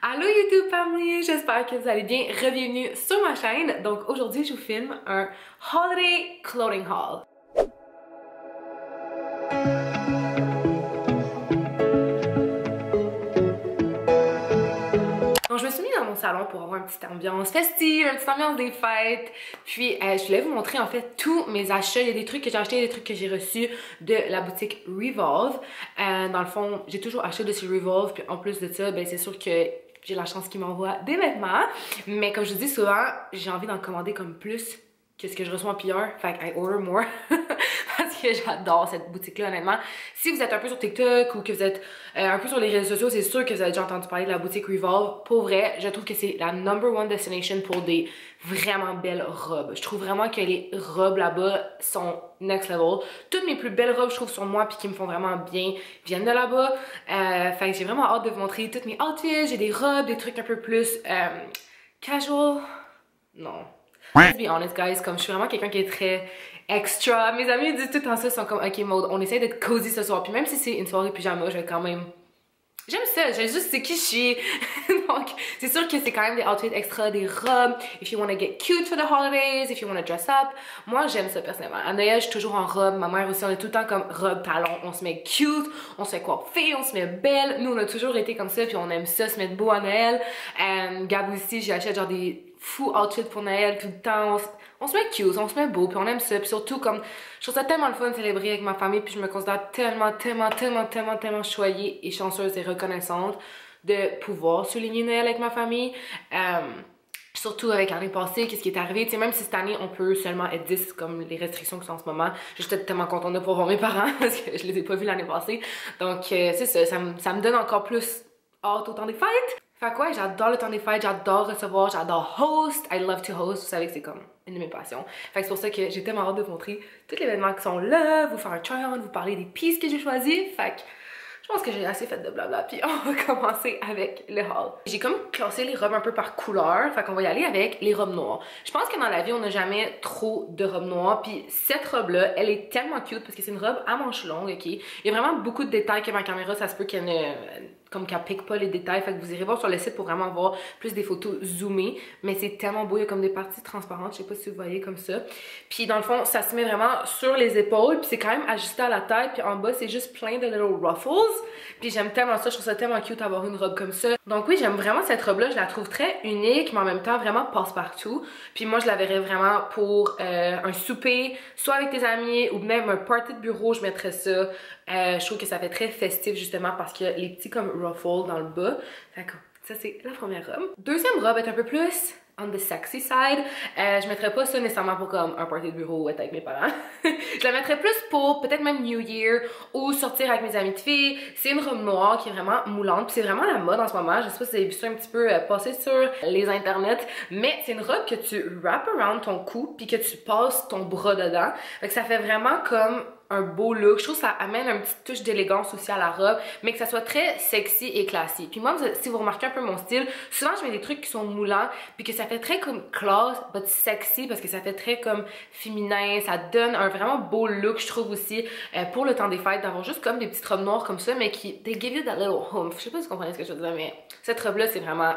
Allô YouTube family, j'espère que vous allez bien. Bienvenue sur ma chaîne. Donc aujourd'hui je vous filme un holiday clothing haul. Donc je me suis mis dans mon salon pour avoir une petite ambiance festive, une petite ambiance des fêtes. Puis je voulais vous montrer en fait tous mes achats. Il y a des trucs que j'ai achetés, des trucs que j'ai reçus de la boutique Revolve. Dans le fond, j'ai toujours acheté de chez Revolve. Puis en plus de ça, ben c'est sûr que j'ai la chance qu'ils m'envoient des vêtements. Mais comme je vous dis souvent, j'ai envie d'en commander comme plus que ce que je reçois en PR. Fait que I order more. Parce que j'adore cette boutique-là, honnêtement. Si vous êtes un peu sur TikTok ou que vous êtes un peu sur les réseaux sociaux, c'est sûr que vous avez déjà entendu parler de la boutique Revolve. Pour vrai, je trouve que c'est la #1 destination pour des vraiment belles robes. Je trouve vraiment que les robes là-bas sont next level. Toutes mes plus belles robes, je trouve, sur moi puis qui me font vraiment bien, viennent de là-bas. Fait que j'ai vraiment hâte de vous montrer toutes mes outfits. J'ai des robes, des trucs un peu plus casual. Non. Let's be honest, guys, comme je suis vraiment quelqu'un qui est très extra. Mes amis disent tout le temps ça, ils sont comme, ok, mode, on essaie d'être cozy ce soir. Puis même si c'est une soirée pyjama, je vais quand même. J'aime ça, j'aime juste c'est qui je suis. Donc, c'est sûr que c'est quand même des outfits extra, des robes. If you wanna get cute for the holidays, if you wanna dress up. Moi, j'aime ça personnellement. À Noël, je suis toujours en robe. Ma mère aussi, on est tout le temps comme robe, talon. On se met cute, on se fait coiffer, on se met belle. Nous, on a toujours été comme ça, puis on aime ça, se mettre beau à Noël. Gab aussi, j'achète genre des fous outfits pour Noël tout le temps. On se met cute, on se met beau, puis on aime ça. Puis surtout, comme, je trouve ça tellement le fun de célébrer avec ma famille, puis je me considère tellement choyée et chanceuse et reconnaissante de pouvoir souligner Noël avec ma famille. Surtout avec l'année passée, qu'est-ce qui est arrivé. Tu sais, même si cette année, on peut seulement être 10, comme les restrictions qui sont en ce moment, j'étais tellement contente de pouvoir voir mes parents, parce que je les ai pas vus l'année passée. Donc, c'est ça, ça me donne encore plus hâte au temps des fêtes. Fait que ouais, j'adore le temps des fêtes, j'adore recevoir, j'adore host. I love to host, vous savez que c'est comme une de mes passions. Fait que c'est pour ça que j'ai tellement hâte de vous montrer tous les événements qui sont là, vous faire un try-on, vous parler des pieces que j'ai choisies. Fait que je pense que j'ai assez fait de blabla, puis on va commencer avec le haul. J'ai comme classé les robes un peu par couleur, fait qu'on va y aller avec les robes noires. Je pense que dans la vie, on n'a jamais trop de robes noires, puis cette robe-là, elle est tellement cute parce que c'est une robe à manches longues, ok? Il y a vraiment beaucoup de détails que ma caméra, ça se peut qu'elle ne... comme qu'elle pique pas les détails, fait que vous irez voir sur le site pour vraiment voir plus des photos zoomées, mais c'est tellement beau, il y a comme des parties transparentes, je sais pas si vous voyez comme ça. Puis dans le fond, ça se met vraiment sur les épaules, puis c'est quand même ajusté à la tête, puis en bas, c'est juste plein de little ruffles. Puis j'aime tellement ça, je trouve ça tellement cute d'avoir une robe comme ça. Donc oui, j'aime vraiment cette robe-là, je la trouve très unique, mais en même temps vraiment passe-partout. Puis moi, je la verrais vraiment pour un souper, soit avec tes amis, ou même un party de bureau, je mettrais ça. Je trouve que ça fait très festif justement parce qu'il y a les petits comme ruffles dans le bas. Fait que ça c'est la première robe. Deuxième robe est un peu plus on the sexy side. Je mettrais pas ça nécessairement pour comme un party de bureau ou être avec mes parents. Je la mettrais plus pour peut-être même New Year ou sortir avec mes amis de filles. C'est une robe noire qui est vraiment moulante. Puis c'est vraiment la mode en ce moment. Je sais pas si vous avez vu ça un petit peu passer sur les internets. Mais c'est une robe que tu wrap around ton cou puis que tu passes ton bras dedans. Fait que ça fait vraiment comme un beau look. Je trouve que ça amène une petite touche d'élégance aussi à la robe, mais que ça soit très sexy et classique. Puis moi, si vous remarquez un peu mon style, souvent je mets des trucs qui sont moulants, puis que ça fait très comme classe, but sexy, parce que ça fait très comme féminin, ça donne un vraiment beau look, je trouve aussi, pour le temps des fêtes, d'avoir juste comme des petites robes noires comme ça, mais qui, they give you that little oomph. Je sais pas si vous comprenez ce que je veux dire, mais cette robe-là, c'est vraiment,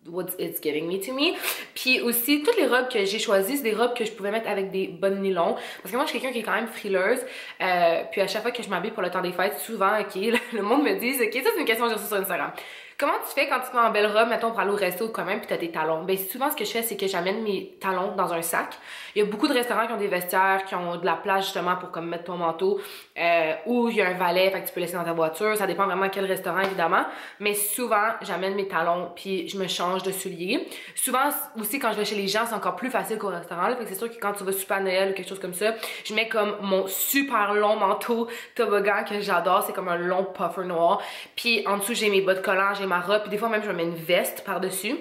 what it's giving me to me. Puis aussi, toutes les robes que j'ai choisies, c'est des robes que je pouvais mettre avec des bonnes nylons. Parce que moi, je suis quelqu'un qui est quand même frileuse. Puis à chaque fois que je m'habille pour le temps des fêtes, souvent, ok, le monde me dit, ok, ça c'est une question que j'ai reçue sur Instagram. Comment tu fais quand tu te mets en belle robe, mettons pour aller au resto quand même, puis t'as tes talons? Ben souvent ce que je fais, c'est que j'amène mes talons dans un sac. Il y a beaucoup de restaurants qui ont des vestiaires, qui ont de la place justement pour comme mettre ton manteau, ou il y a un valet, fait que tu peux laisser dans ta voiture. Ça dépend vraiment quel restaurant évidemment. Mais souvent, j'amène mes talons, puis je me change de souliers. Souvent aussi quand je vais chez les gens, c'est encore plus facile qu'au restaurant. Là, fait que c'est sûr que quand tu vas super à Noël ou quelque chose comme ça, je mets comme mon super long manteau toboggan que j'adore. C'est comme un long puffer noir. Puis en dessous, j'ai mes bottes collantes, j'ai ma robe, puis des fois même je me mets une veste par-dessus.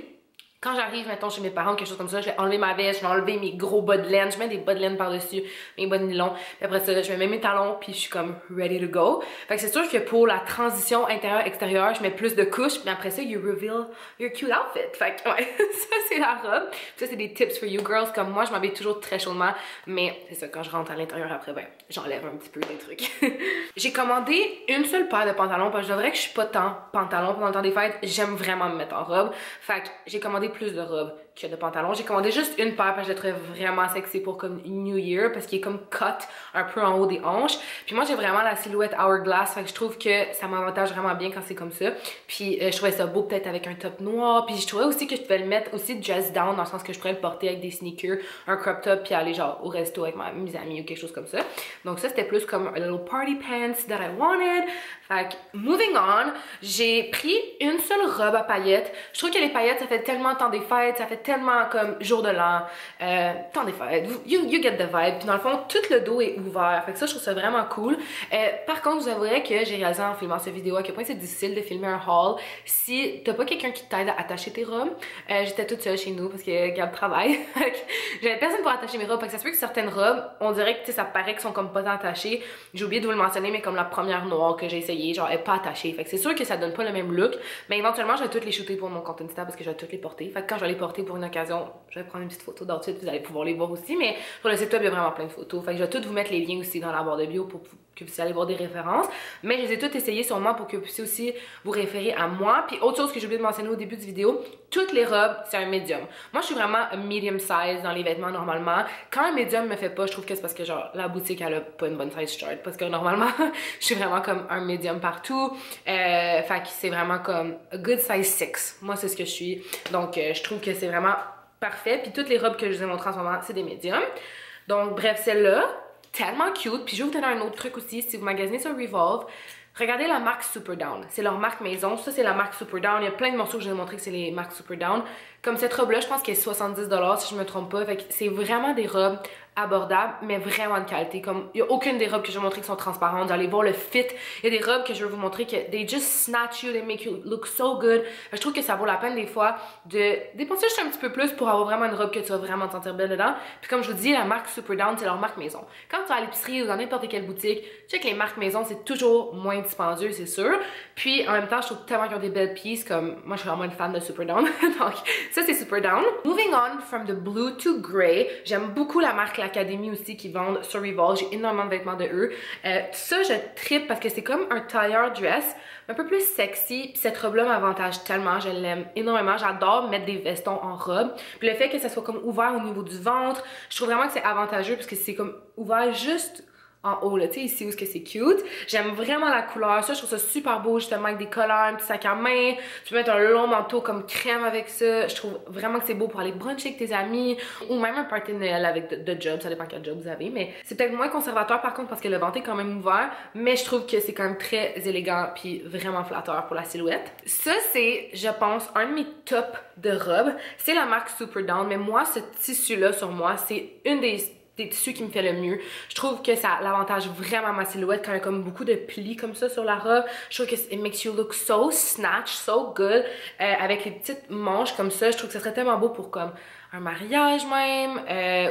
Quand j'arrive, mettons, chez mes parents ou quelque chose comme ça, je vais enlever ma veste, je vais enlever mes gros bas de laine, je mets des bas de laine par-dessus, mes bas de nylon, puis après ça, je mets mes talons, puis je suis comme ready to go. Fait que c'est sûr que pour la transition intérieur-extérieur, je mets plus de couches, puis après ça, you reveal your cute outfit. Fait que, ouais, ça c'est la robe. Puis ça, c'est des tips for you girls, comme moi, je m'habille toujours très chaudement, mais c'est ça, quand je rentre à l'intérieur après, ben, j'enlève un petit peu des trucs. J'ai commandé une seule paire de pantalons, parce que je dirais que je suis pas tant pantalon pendant le temps des fêtes, j'aime vraiment me mettre en robe. Fait que j'ai commandé plus de robes que de pantalons. J'ai commandé juste une paire parce que je la trouvais vraiment sexy pour comme New Year parce qu'il est comme cut un peu en haut des hanches. Puis moi j'ai vraiment la silhouette hourglass, fait que je trouve que ça m'avantage vraiment bien quand c'est comme ça. Puis je trouvais ça beau peut-être avec un top noir. Puis je trouvais aussi que je pouvais le mettre aussi dress down dans le sens que je pourrais le porter avec des sneakers, un crop top puis aller genre au resto avec mes amis ou quelque chose comme ça. Donc ça c'était plus comme a little party pants that I wanted. Fait que moving on, j'ai pris une seule robe à paillettes. Je trouve que les paillettes ça fait tellement temps des fêtes, ça fait tellement comme jour de l'an, temps des fêtes, you get the vibe. Puis dans le fond, tout le dos est ouvert. Fait que ça, je trouve ça vraiment cool. Par contre, je vous avouerais que j'ai réalisé en filmant cette vidéo à quel point c'est difficile de filmer un haul si t'as pas quelqu'un qui t'aide à attacher tes robes. J'étais toute seule chez nous parce que Gab travaille. J'avais personne pour attacher mes robes. Fait que ça se peut que certaines robes, on dirait que ça paraît qu'elles sont comme pas attachées. J'ai oublié de vous le mentionner, mais comme la première noire que j'ai essayé, genre elle est pas attachée. Fait que c'est sûr que ça donne pas le même look. Mais éventuellement, je vais toutes les shooter pour mon compte Insta parce que je vais toutes les porter. Fait que quand je vais les porter pour une occasion, je vais prendre une petite photo d'outfit, vous allez pouvoir les voir aussi, mais sur le site web, il y a vraiment plein de photos. Fait que je vais toutes vous mettre les liens aussi dans la barre de bio pour que vous puissiez aller voir des références. Mais je les ai toutes essayées sur moi pour que vous puissiez aussi vous référer à moi. Puis autre chose que j'ai oublié de mentionner au début de vidéo, toutes les robes, c'est un medium. Moi, je suis vraiment un medium size dans les vêtements normalement. Quand un medium me fait pas, je trouve que c'est parce que genre la boutique, elle a pas une bonne size chart. Parce que normalement, je suis vraiment comme un medium partout. Fait que c'est vraiment comme a good size 6. Moi, c'est ce que je suis. Donc, je trouve que c'est vraiment parfait. Puis toutes les robes que je vous ai montrées en ce moment, c'est des médiums. Donc, bref, celle-là, tellement cute. Puis je vais vous donner un autre truc aussi. Si vous magasinez sur Revolve, regardez la marque Superdown. C'est leur marque maison. Ça, c'est la marque Superdown. Il y a plein de morceaux que je vous ai montré que c'est les marques Superdown. Comme cette robe-là, je pense qu'elle est 70$ si je me trompe pas. Fait que c'est vraiment des robes abordables, mais vraiment de qualité. Comme, il n'y a aucune des robes que je vais vous montrer qui sont transparentes. Vous allez voir le fit. Il y a des robes que je vais vous montrer que they just snatch you, they make you look so good. Je trouve que ça vaut la peine des fois de dépenser juste un petit peu plus pour avoir vraiment une robe que tu vas vraiment te sentir belle dedans. Puis comme je vous dis, la marque Superdown, c'est leur marque maison. Quand tu vas à l'épicerie ou dans n'importe quelle boutique, tu sais que les marques maison, c'est toujours moins dispendieux, c'est sûr. Puis en même temps, je trouve tellement qu'ils ont des belles pièces, comme moi, je suis vraiment une fan de Superdown. Donc, ça, c'est Superdown. Moving on from the blue to grey, j'aime beaucoup la marque L'Académie aussi qui vendent sur Revolve. J'ai énormément de vêtements de eux. Ça, je trippe parce que c'est comme un tailleur dress, un peu plus sexy. Puis cette robe-là m'avantage tellement. Je l'aime énormément. J'adore mettre des vestons en robe. Puis le fait que ça soit comme ouvert au niveau du ventre, je trouve vraiment que c'est avantageux parce que c'est comme ouvert juste en haut, là, tu sais, ici où est-ce que c'est cute. J'aime vraiment la couleur. Ça, je trouve ça super beau, justement, avec des collants, un petit sac à main. Tu peux mettre un long manteau comme crème avec ça. Je trouve vraiment que c'est beau pour aller bruncher avec tes amis ou même un party de Noël avec de job. Ça dépend quel job vous avez, mais c'est peut-être moins conservateur, par contre, parce que le ventre est quand même ouvert. Mais je trouve que c'est quand même très élégant puis vraiment flatteur pour la silhouette. Ça, c'est, je pense, un de mes tops de robes. C'est la marque Superdown, mais moi, ce tissu-là, sur moi, c'est une des tissus qui me fait le mieux. Je trouve que ça l'avantage vraiment ma silhouette quand il y a comme beaucoup de plis comme ça sur la robe. Je trouve que it makes you look so snatch, so good. Avec les petites manches comme ça, je trouve que ça serait tellement beau pour comme un mariage même,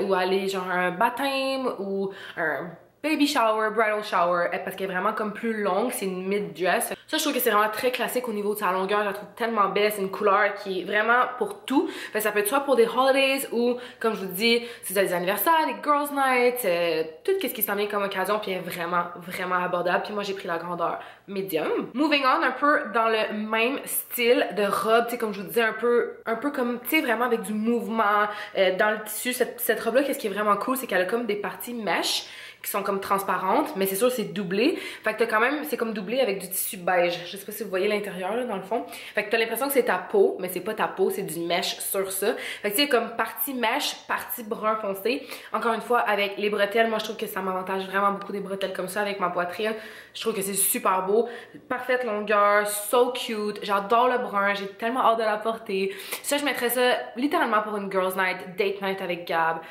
ou aller genre un baptême ou un baby shower, bridal shower, parce qu'elle est vraiment comme plus longue, c'est une mid-dress. Ça, je trouve que c'est vraiment très classique au niveau de sa longueur, je la trouve tellement belle, c'est une couleur qui est vraiment pour tout. Fait que ça peut être soit pour des holidays ou, comme je vous dis, si vous avez des anniversaires, des girls nights, tout ce qui s'en vient comme occasion, puis elle est vraiment, vraiment abordable. Puis moi, j'ai pris la grandeur medium. Moving on, un peu dans le même style de robe, tu sais, comme je vous disais, un peu comme, tu sais, vraiment avec du mouvement dans le tissu. Cette robe-là, qu'est-ce qui est vraiment cool, c'est qu'elle a comme des parties mesh qui sont comme transparentes, mais c'est sûr c'est doublé. Fait que t'as quand même, c'est comme doublé avec du tissu beige. Je sais pas si vous voyez l'intérieur là dans le fond. Fait que t'as l'impression que c'est ta peau, mais c'est pas ta peau, c'est du mesh sur ça. Fait que tu sais comme partie mesh, partie brun foncé. Encore une fois avec les bretelles, moi je trouve que ça m'avantage vraiment beaucoup des bretelles comme ça avec ma poitrine. Je trouve que c'est super beau, parfaite longueur, so cute. J'adore le brun, j'ai tellement hâte de la porter. Ça je mettrais ça littéralement pour une girls night, date night avec Gab.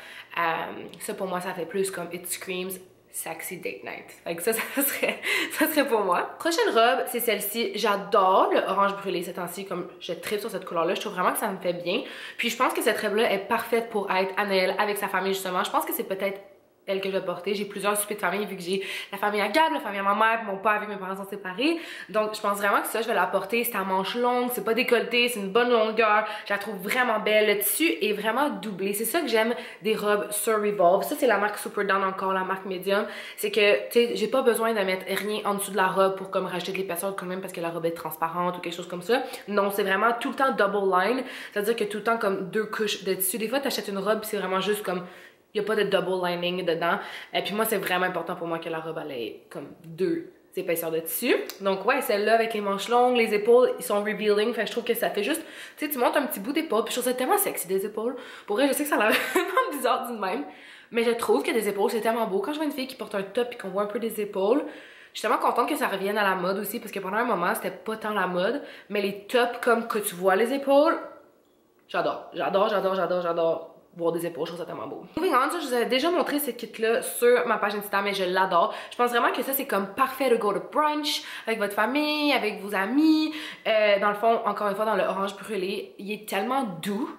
Ça pour moi ça fait plus comme it screams sexy date night. Fait que ça serait pour moi. Prochaine robe, c'est celle-ci. J'adore le orange brûlé ces temps-ci, comme je tripe sur cette couleur-là. Je trouve vraiment que ça me fait bien. Puis je pense que cette robe-là est parfaite pour être à Noël avec sa famille justement. Je pense que c'est peut-être elle que je vais porter. J'ai plusieurs soupers de famille vu que j'ai la famille à Gab, la famille à ma mère, puis mon père vu que mes parents sont séparés. Donc je pense vraiment que ça, je vais la porter. C'est à manches longues, c'est pas décolleté, c'est une bonne longueur. Je la trouve vraiment belle. Le tissu est vraiment doublé. C'est ça que j'aime des robes sur Revolve. Ça, c'est la marque Super Down encore, la marque Medium. C'est que, tu sais, j'ai pas besoin de mettre rien en dessous de la robe pour comme rajouter de l'épaisseur quand même parce que la robe est transparente ou quelque chose comme ça. Non, c'est vraiment tout le temps double line. C'est-à-dire que tout le temps comme 2 couches de tissu. Des fois, t'achètes une robe c'est vraiment juste comme il n'y a pas de double lining dedans. Et puis moi, c'est vraiment important pour moi que la robe, elle ait comme 2 épaisseurs de tissu. Donc ouais, celle-là avec les manches longues, les épaules, ils sont revealing. Fait que je trouve que ça fait juste, tu sais, tu montes un petit bout d'épaule. Puis je trouve ça tellement sexy des épaules. Pour vrai, je sais que ça a l'air vraiment bizarre d'une même. Mais je trouve que des épaules, c'est tellement beau. Quand je vois une fille qui porte un top et qu'on voit un peu des épaules, je suis tellement contente que ça revienne à la mode aussi. Parce que pendant un moment, c'était pas tant la mode. Mais les tops comme que tu vois les épaules, j'adore. J'adore voir des épaules, je trouve ça tellement beau. Moving on, ça, je vous avais déjà montré ce kit-là sur ma page Instagram et je l'adore. Je pense vraiment que ça, c'est comme parfait de go to brunch avec votre famille, avec vos amis. Dans le fond, encore une fois, dans le orange brûlé, il est tellement doux,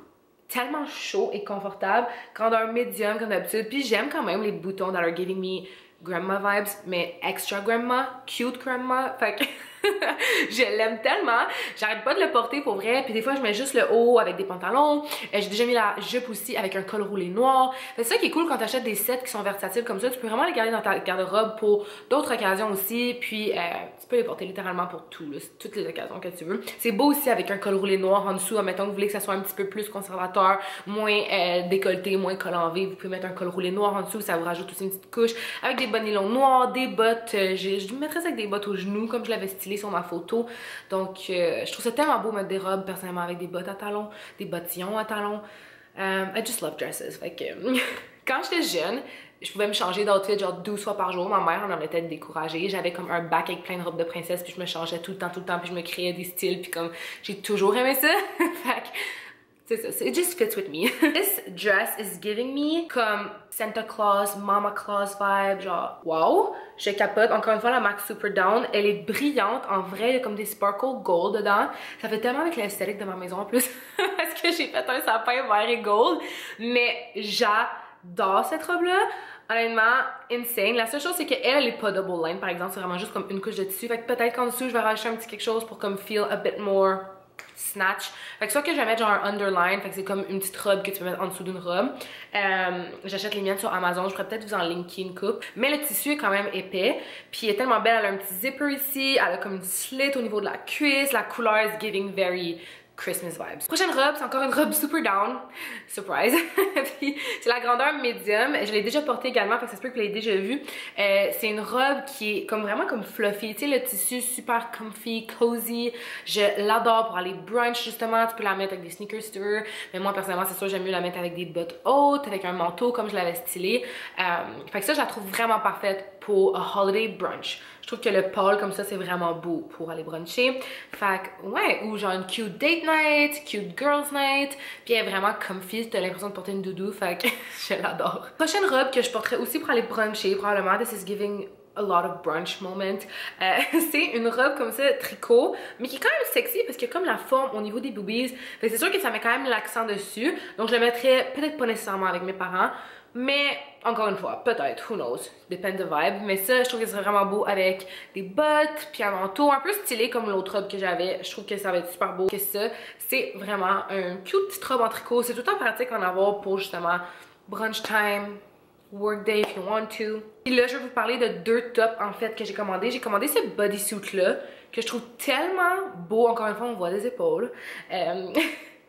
tellement chaud et confortable, grandeur médium comme d'habitude. Puis j'aime quand même les boutons that are giving me grandma vibes, mais extra grandma, cute grandma. Fait que je l'aime tellement. J'arrête pas de le porter pour vrai. Puis des fois, je mets juste le haut avec des pantalons. J'ai déjà mis la jupe aussi avec un col roulé noir. C'est ça qui est cool quand tu achètes des sets qui sont versatiles comme ça. Tu peux vraiment les garder dans ta garde-robe pour d'autres occasions aussi. Puis tu peux les porter littéralement pour tout, là, toutes les occasions que tu veux. C'est beau aussi avec un col roulé noir en dessous. Admettons que vous voulez que ça soit un petit peu plus conservateur, moins décolleté, moins collant V. Vous pouvez mettre un col roulé noir en dessous. Ça vous rajoute aussi une petite couche avec des bas nylons noirs, des bottes. Je mettrais ça avec des bottes aux genoux comme je l'avais stylé sur ma photo. Donc je trouve ça tellement beau mettre des robes personnellement avec des bottes à talons, des bottillons à talons. I just love dresses. Fait que quand j'étais jeune, je pouvais me changer d'outfit genre 12 fois par jour. Ma mère en était découragée. J'avais comme un bac avec plein de robes de princesse puis je me changeais tout le temps puis je me créais des styles puis comme j'ai toujours aimé ça. Fait que c'est ça, it just fits with me. This dress is giving me comme Santa Claus, Mama Claus vibe, genre wow, je capote. Encore une fois, la marque Super Down, elle est brillante, en vrai, il y a comme des sparkle gold dedans. Ça fait tellement avec l'esthétique de ma maison en plus, parce que j'ai fait un sapin vert et gold, mais j'adore cette robe-là. Honnêtement, insane. La seule chose, c'est qu'elle est pas double line, par exemple, c'est vraiment juste comme une couche de tissu. Fait que peut-être qu'en dessous, je vais rajouter un petit quelque chose pour comme feel a bit more snatch. Fait que soit que je vais mettre genre un underline, fait que c'est comme une petite robe que tu peux mettre en dessous d'une robe. J'achète les miennes sur Amazon, je pourrais peut-être vous en linker une coupe. Mais le tissu est quand même épais, puis elle est tellement belle, elle a un petit zipper ici, elle a comme une slit au niveau de la cuisse, la couleur is giving very Christmas vibes. Prochaine robe, c'est encore une robe Super Down. Surprise! Puis c'est la grandeur médium. Je l'ai déjà portée également, fait que ça se peut que vous l'ayez déjà vue. C'est une robe qui est comme vraiment comme fluffy. Tu sais, le tissu super comfy, cozy. Je l'adore pour aller brunch justement. Tu peux la mettre avec des sneakers si tu veux. Mais moi personnellement, c'est sûr, j'aime mieux la mettre avec des bottes hautes, avec un manteau comme je l'avais stylé. Fait que ça, je la trouve vraiment parfaite pour un holiday brunch. Je trouve que le pâle comme ça, c'est vraiment beau pour aller bruncher. Fait que, ouais, ou genre une cute date night, cute girls night. Puis elle est vraiment comfy, t'as l'impression de porter une doudou, fait que je l'adore. Prochaine robe que je porterais aussi pour aller bruncher, probablement, this is giving a lot of brunch moment. C'est une robe comme ça, tricot, mais qui est quand même sexy parce que comme la forme au niveau des boobies, fait que c'est sûr que ça met quand même l'accent dessus. Donc je le mettrais peut-être pas nécessairement avec mes parents, mais encore une fois, peut-être, who knows, depend the vibe. Mais ça, je trouve que ce serait vraiment beau avec des bottes, puis un manteau un peu stylé comme l'autre robe que j'avais. Je trouve que ça va être super beau que ça. C'est vraiment un cute petite robe en tricot. C'est tout le temps pratique en avoir pour justement brunch time, workday if you want to. Et là, je vais vous parler de 2 tops en fait que j'ai commandé. J'ai commandé ce bodysuit là que je trouve tellement beau. Encore une fois, on voit des épaules.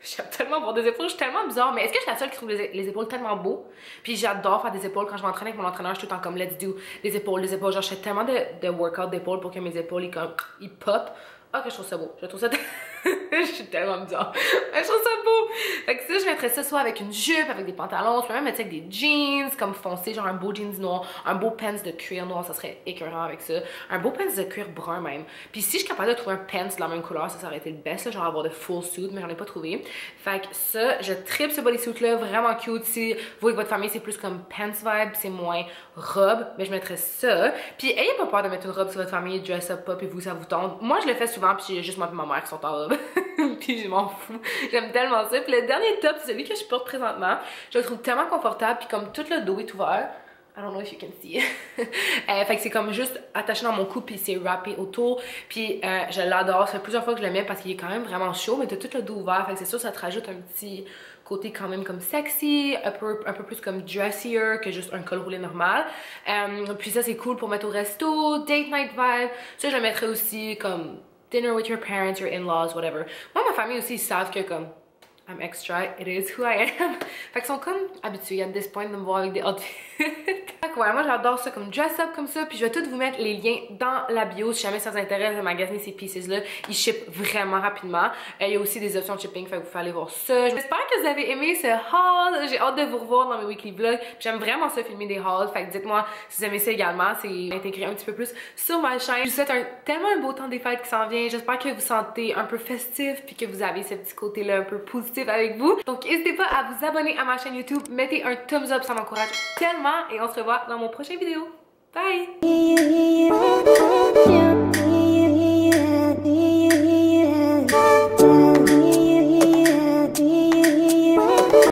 J'aime tellement voir des épaules, je suis tellement bizarre, mais est-ce que je suis la seule qui trouve les épaules tellement beaux? Puis j'adore faire des épaules quand je m'entraîne avec mon entraîneur, je suis tout le temps comme let's do des épaules, genre je fais tellement de workout d'épaules pour que mes épaules ils pop. Ah que je trouve ça beau, je trouve ça je suis tellement bizarre, je trouve ça beau. Fait que ça, je mettrais ça soit avec une jupe, avec des pantalons, je peux même mettre ça avec des jeans comme foncé, genre un beau jeans noir, un beau pants de cuir noir, ça serait écœurant avec ça. Un beau pants de cuir brun même. Puis si je suis capable de trouver un pants de la même couleur, ça aurait été le best, là, genre avoir de full suit, mais j'en ai pas trouvé. Fait que ça, je tripe ce bodysuit là, vraiment cute. Si vous et votre famille, c'est plus comme pants vibe, c'est moins robe, mais je mettrais ça. Puis ayez pas peur de mettre une robe sur votre famille, dress up pas, puis vous, ça vous tente. Moi, je le fais souvent, puis j'ai juste moi et ma mère qui sont en robe. Puis je m'en fous. J'aime tellement ça. Puis le dernier top, c'est celui que je porte présentement. Je le trouve tellement confortable, puis comme tout le dos est ouvert. I don't know if you can see. Fait que c'est comme juste attaché dans mon cou, puis c'est wrappé autour. Puis je l'adore. Ça fait plusieurs fois que je le mets parce qu'il est quand même vraiment chaud, mais t'as tout le dos ouvert. Fait que c'est sûr, ça te rajoute un petit côté quand même comme sexy, un peu plus comme dressier que juste un col roulé normal. Puis ça, c'est cool pour mettre au resto, date night vibe. Ça, je le mettrais aussi comme dinner with your parents, your in-laws, whatever. Moi, ma famille aussi, ils savent que comme I'm extra, it is who I am. Fait qu'ils sont comme habitués à this point de me voir avec des outfits. Fait que ouais, moi j'adore ça comme dress up comme ça. Puis je vais tout vous mettre les liens dans la bio si jamais ça vous intéresse de magasiner ces pieces là. Ils shippent vraiment rapidement. Il y a aussi des options de shipping, fait que vous pouvez aller voir ça. J'espère que vous avez aimé ce haul. J'ai hâte de vous revoir dans mes weekly vlogs. J'aime vraiment ça filmer des hauls. Fait que dites-moi si vous aimez ça également. C'est intégrer un petit peu plus sur ma chaîne. Je vous souhaite tellement un beau temps des fêtes qui s'en vient. J'espère que vous sentez un peu festif puis que vous avez ce petit côté là un peu positif avec vous. Donc n'hésitez pas à vous abonner à ma chaîne YouTube, mettez un thumbs up, ça m'encourage tellement et on se revoit dans mon prochain vidéo. Bye!